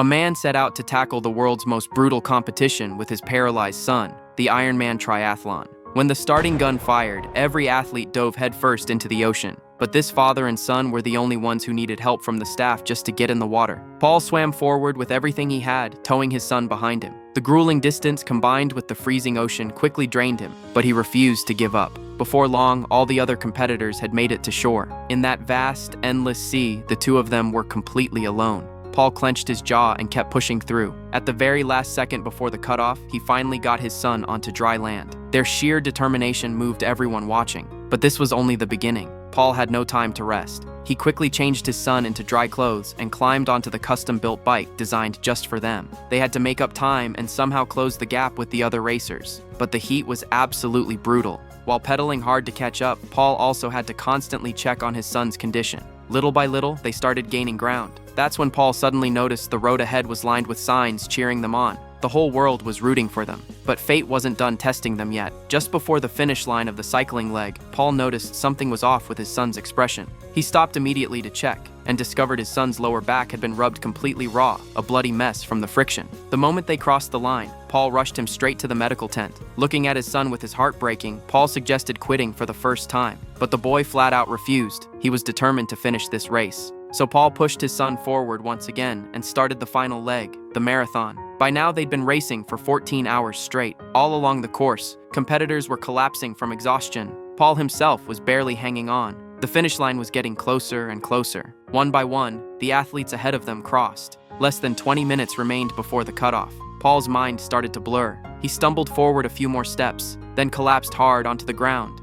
A man set out to tackle the world's most brutal competition with his paralyzed son, the Ironman triathlon. When the starting gun fired, every athlete dove headfirst into the ocean. But this father and son were the only ones who needed help from the staff just to get in the water. Paul swam forward with everything he had, towing his son behind him. The grueling distance combined with the freezing ocean quickly drained him, but he refused to give up. Before long, all the other competitors had made it to shore. In that vast, endless sea, the two of them were completely alone. Paul clenched his jaw and kept pushing through. At the very last second before the cutoff, he finally got his son onto dry land. Their sheer determination moved everyone watching. But this was only the beginning. Paul had no time to rest. He quickly changed his son into dry clothes and climbed onto the custom-built bike designed just for them. They had to make up time and somehow close the gap with the other racers. But the heat was absolutely brutal. While pedaling hard to catch up, Paul also had to constantly check on his son's condition. Little by little, they started gaining ground. That's when Paul suddenly noticed the road ahead was lined with signs cheering them on. The whole world was rooting for them. But fate wasn't done testing them yet. Just before the finish line of the cycling leg, Paul noticed something was off with his son's expression. He stopped immediately to check, and discovered his son's lower back had been rubbed completely raw, a bloody mess from the friction. The moment they crossed the line, Paul rushed him straight to the medical tent. Looking at his son with his heart breaking, Paul suggested quitting for the first time. But the boy flat out refused. He was determined to finish this race. So Paul pushed his son forward once again and started the final leg, the marathon. By now they'd been racing for 14 hours straight. All along the course, competitors were collapsing from exhaustion. Paul himself was barely hanging on. The finish line was getting closer and closer. One by one, the athletes ahead of them crossed. Less than 20 minutes remained before the cutoff. Paul's mind started to blur. He stumbled forward a few more steps, then collapsed hard onto the ground.